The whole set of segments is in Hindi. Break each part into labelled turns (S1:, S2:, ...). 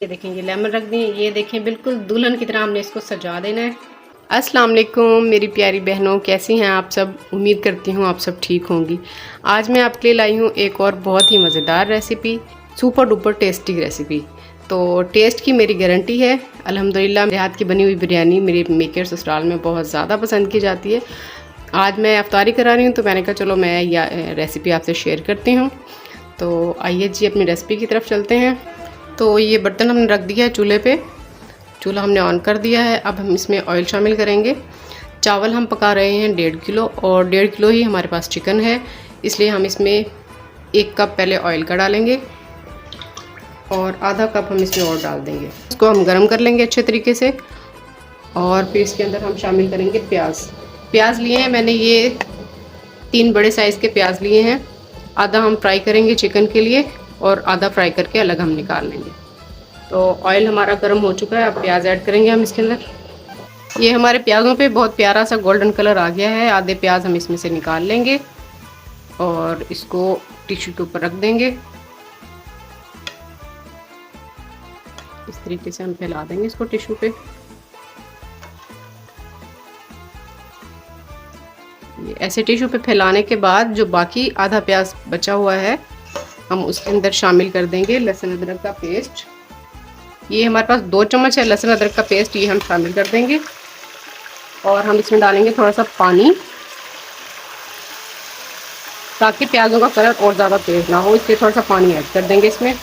S1: ये देखें, ये लेमन रख दिए। ये देखें, बिल्कुल दुल्हन की तरह हमने इसको सजा देना है। अस्सलाम वालेकुम मेरी प्यारी बहनों, कैसी हैं आप सब। उम्मीद करती हूँ आप सब ठीक होंगी। आज मैं आपके लिए लाई हूँ एक और बहुत ही मज़ेदार recipe, super duper tasty recipe. तो टेस्ट की मेरी गारंटी है। अल्हम्दुलिल्लाह मेरे हाथ की बनी हुई बिरयानी मेरे मेकर ससुराल में बहुत ज़्यादा पसंद की जाती है। आज मैं अफ्तारी करा रही हूँ तो मैंने कहा चलो मैं यह रेसिपी आपसे शेयर करती हूँ। तो आइए जी अपनी रेसिपी की तरफ चलते हैं। तो ये बर्तन हमने रख दिया है चूल्हे पे, चूल्हा हमने ऑन कर दिया है। अब हम इसमें ऑयल शामिल करेंगे। चावल हम पका रहे हैं 1.5 किलो, और 1.5 किलो ही हमारे पास चिकन है, इसलिए हम इसमें 1 कप पहले ऑयल का डालेंगे और आधा कप हम इसमें और डाल देंगे। इसको हम गर्म कर लेंगे अच्छे तरीके से, और फिर इसके अंदर हम शामिल करेंगे प्याज। प्याज लिए हैं मैंने, ये 3 बड़े साइज़ के प्याज लिए हैं। आधा हम फ्राई करेंगे चिकन के लिए और आधा फ्राई करके अलग हम निकाल लेंगे। तो ऑयल हमारा गर्म हो चुका है, अब प्याज ऐड करेंगे हम इसके अंदर। ये हमारे प्याज़ों पे बहुत प्यारा सा गोल्डन कलर आ गया है। आधे प्याज हम इसमें से निकाल लेंगे और इसको टिश्यू के ऊपर रख देंगे। इस तरीके से हम फैला देंगे इसको टिश्यू पे। ये ऐसे टिश्यू पे फैलाने के बाद जो बाकी आधा प्याज बचा हुआ है हम उसके अंदर शामिल कर देंगे लहसुन अदरक का पेस्ट। ये हमारे पास 2 चम्मच है लहसुन अदरक का पेस्ट, ये हम शामिल कर देंगे। और हम इसमें डालेंगे थोड़ा सा पानी, ताकि प्याज़ों का कलर और ज़्यादा तेज ना हो, इसलिए थोड़ा सा पानी ऐड कर देंगे इसमें।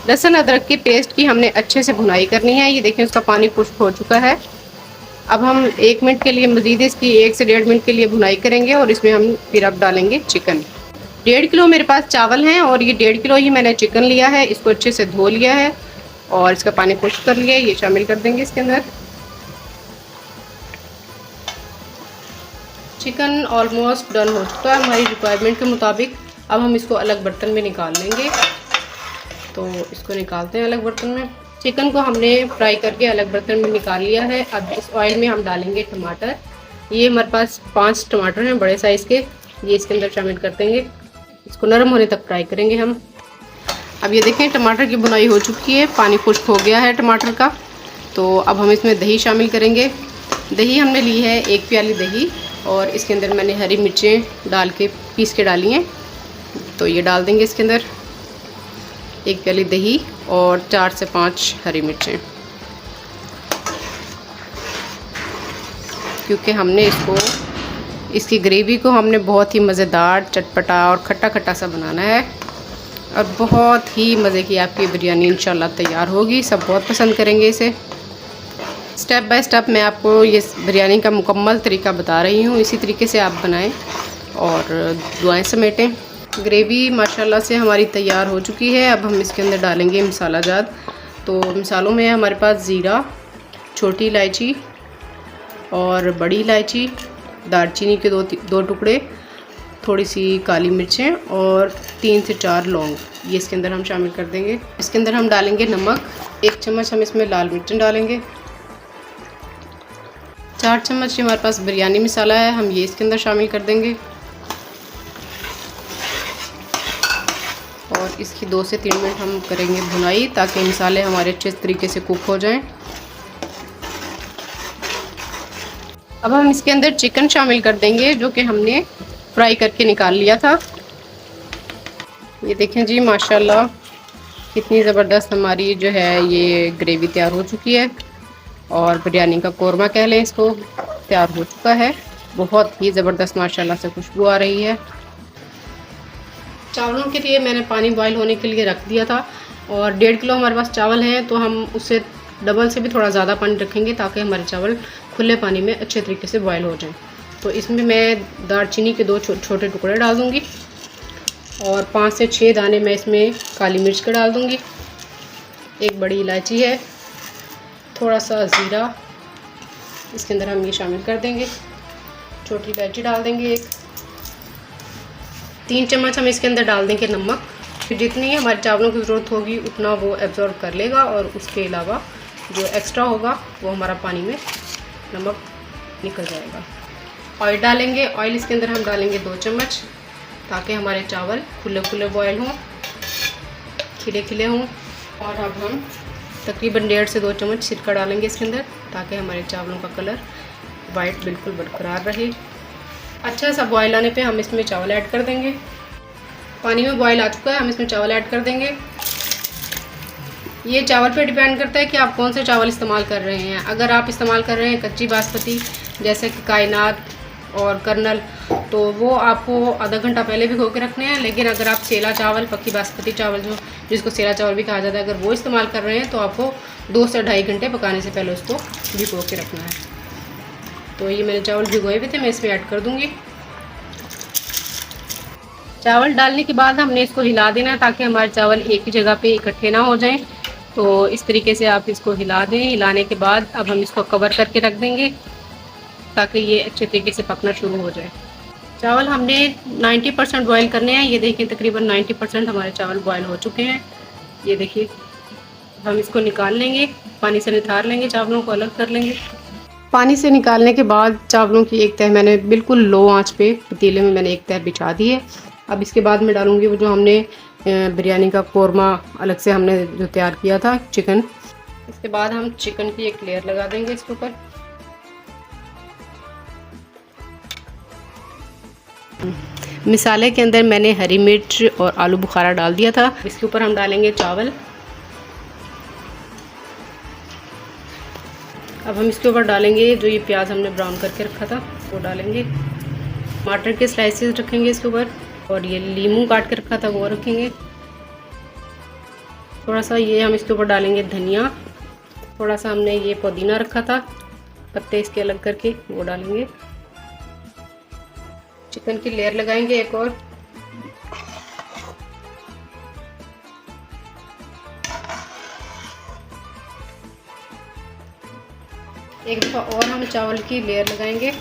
S1: लहसुन अदरक की पेस्ट की हमने अच्छे से भुनाई करनी है। ये देखें उसका पानी खुश्क हो चुका है। अब हम 1 मिनट के लिए मज़ीद इसकी 1 से 1.5 मिनट के लिए भुनाई करेंगे और इसमें हम फिर अब डालेंगे चिकन। 1.5 किलो मेरे पास चावल हैं और ये 1.5 किलो ही मैंने चिकन लिया है। इसको अच्छे से धो लिया है और इसका पानी खुश्क कर लिया है। ये शामिल कर देंगे इसके अंदर। चिकन ऑलमोस्ट डन हो चुका है हमारी रिक्वायरमेंट के मुताबिक। अब हम इसको अलग बर्तन में निकाल लेंगे। तो इसको निकालते हैं अलग बर्तन में। चिकन को हमने फ्राई करके अलग बर्तन में निकाल लिया है। अब इस ऑयल में हम डालेंगे टमाटर। ये हमारे पास 5 टमाटर हैं बड़े साइज़ के, ये इसके अंदर शामिल कर देंगे। इसको नरम होने तक फ्राई करेंगे हम। अब ये देखें टमाटर की बुनाई हो चुकी है, पानी खुश्क हो गया है टमाटर का। तो अब हम इसमें दही शामिल करेंगे। दही हमने ली है 1 प्याली दही, और इसके अंदर मैंने हरी मिर्चें डाल के पीस के डाली हैं। तो ये डाल देंगे इसके अंदर 1 प्याली दही और 4 से 5 हरी मिर्चें, क्योंकि हमने इसकी ग्रेवी को हमने बहुत ही मज़ेदार, चटपटा और खट्टा खट्टा सा बनाना है। और बहुत ही मज़े की आपकी बिरयानी इंशाल्लाह तैयार होगी। सब बहुत पसंद करेंगे इसे। स्टेप बाय स्टेप मैं आपको ये बिरयानी का मुकम्मल तरीका बता रही हूँ, इसी तरीके से आप बनाएं और दुआएं समेटें। ग्रेवी माशाल्लाह से हमारी तैयार हो चुकी है। अब हम इसके अंदर डालेंगे मसाला जात। तो मसालों में हमारे पास ज़ीरा, छोटी इलायची और बड़ी इलायची, दालचीनी के 2 टुकड़े, थोड़ी सी काली मिर्चें और 3 से 4 लौंग, ये इसके अंदर हम शामिल कर देंगे। इसके अंदर हम डालेंगे नमक, 1 चम्मच हम इसमें लाल मिर्चें डालेंगे। 4 चम्मच हमारे पास बिरयानी मसाला है, हम ये इसके अंदर शामिल कर देंगे। और इसकी 2 से 3 मिनट हम करेंगे भुनाई, ताकि मसाले हमारे अच्छे तरीके से कुक हो जाएं। अब हम इसके अंदर चिकन शामिल कर देंगे, जो कि हमने फ्राई करके निकाल लिया था। ये देखें जी माशाल्लाह कितनी ज़बरदस्त हमारी जो है ये ग्रेवी तैयार हो चुकी है, और बिरयानी का कोरमा कह लें इसको, तैयार हो चुका है। बहुत ही ज़बरदस्त माशाल्लाह से खुशबू आ रही है। चावलों के लिए मैंने पानी बॉईल होने के लिए रख दिया था, और 1.5 किलो हमारे पास चावल हैं, तो हम उससे डबल से भी थोड़ा ज़्यादा पानी रखेंगे, ताकि हमारे चावल खुले पानी में अच्छे तरीके से बॉईल हो जाएं। तो इसमें मैं दालचीनी के 2 छोटे टुकड़े डाल दूँगी, और 5 से 6 दाने मैं इसमें काली मिर्च के डाल दूँगी। 1 बड़ी इलायची है, थोड़ा सा ज़ीरा इसके अंदर हम ये शामिल कर देंगे। छोटी इलायची डाल देंगे 1। 3 चम्मच हम इसके अंदर डाल देंगे नमक। फिर जितनी हमारे चावलों की ज़रूरत होगी उतना वो एब्जॉर्ब कर लेगा, और उसके अलावा जो एक्स्ट्रा होगा वो हमारा पानी में नमक निकल जाएगा। ऑयल डालेंगे। ऑयल इसके अंदर हम डालेंगे 2 चम्मच। ताकि हमारे चावल फुले फुले बॉयल हों, खिले खिले हों। और अब हम तकरीबन 1.5 से 2 चम्मच सिरका डालेंगे इसके अंदर, ताकि हमारे चावलों का कलर वाइट बिल्कुल बरकरार रहे। अच्छा सा बॉयल आने पे हम इसमें चावल ऐड कर देंगे। पानी में बॉयल आ चुका है, हम इसमें चावल ऐड कर देंगे। ये चावल पे डिपेंड करता है कि आप कौन से चावल इस्तेमाल कर रहे हैं। अगर आप इस्तेमाल कर रहे हैं कच्ची बासमती जैसे कि कायनात और कर्नल, तो वो आपको आधा घंटा पहले भिगो के रखने हैं। लेकिन अगर आप सेला चावल, पक्की बासमती चावल जिसको सेला चावल भी कहा जाता है, अगर वो इस्तेमाल कर रहे हैं तो आपको 2 से 2.5 घंटे पकाने से पहले उसको भिगो के रखना है। तो ये मैंने चावल भिगोए हुए थे, मैं इसमें ऐड कर दूँगी। चावल डालने के बाद हमने इसको हिला देना है ताकि हमारे चावल एक ही जगह पे इकट्ठे ना हो जाएं। तो इस तरीके से आप इसको हिला दें। हिलाने के बाद अब हम इसको कवर करके रख देंगे ताकि ये अच्छे तरीके से पकना शुरू हो जाए। चावल हमने 90% बॉयल करने हैं। ये देखिए तकरीबन 90% हमारे चावल बॉयल हो चुके हैं। ये देखिए, हम इसको निकाल लेंगे, पानी से निथार लेंगे, चावलों को अलग कर लेंगे। पानी से निकालने के बाद चावलों की एक तह मैंने बिल्कुल लो आंच पे पतीले में मैंने एक तह बिछा दी है। अब इसके बाद मैं डालूँगी वो जो हमने बिरयानी का कोरमा अलग से हमने जो तैयार किया था चिकन। इसके बाद हम चिकन की एक लेयर लगा देंगे इसके ऊपर। मिसाले के अंदर मैंने हरी मिर्च और आलू बुखारा डाल दिया था। इसके ऊपर हम डालेंगे चावल। अब हम इसके ऊपर डालेंगे जो ये प्याज हमने ब्राउन करके रखा था वो डालेंगे। टमाटर के स्लाइसेस रखेंगे इसके ऊपर, और ये लीमू काट के रखा था वो रखेंगे। थोड़ा सा ये हम इसके ऊपर डालेंगे धनिया। थोड़ा सा हमने ये पुदीना रखा था पत्ते इसके अलग करके, वो डालेंगे। चिकन की लेयर लगाएंगे एक और। एक दफ़ा और हम चावल की लेयर लगाएंगे।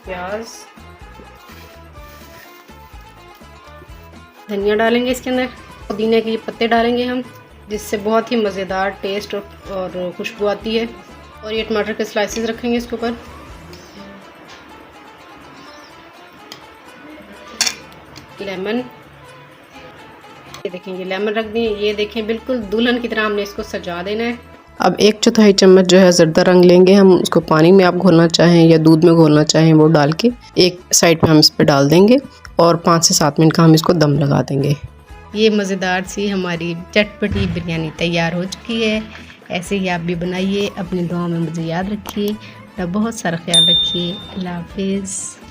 S1: प्याज, धनिया डालेंगे इसके अंदर। पुदीने के पत्ते डालेंगे हम, जिससे बहुत ही मज़ेदार टेस्ट और खुशबू आती है। और ये टमाटर के स्लाइसेस रखेंगे इसके ऊपर। लेमन, ये देखेंगे लेमन रख दिए। ये देखें बिल्कुल दुल्हन की तरह हमने इसको सजा देना है। अब 1/4 चम्मच जो है ज़रदा रंग लेंगे हम, उसको पानी में आप घोलना चाहें या दूध में घोलना चाहें वो डाल के एक साइड पे हम इस पे डाल देंगे और 5 से 7 मिनट का हम इसको दम लगा देंगे। ये मज़ेदार सी हमारी चटपटी बिरयानी तैयार हो चुकी है। ऐसे ही आप भी बनाइए, अपनी दुआओं में मुझे याद रखिए, अपना बहुत सारा ख्याल रखिए। अल्लाह हाफिज़।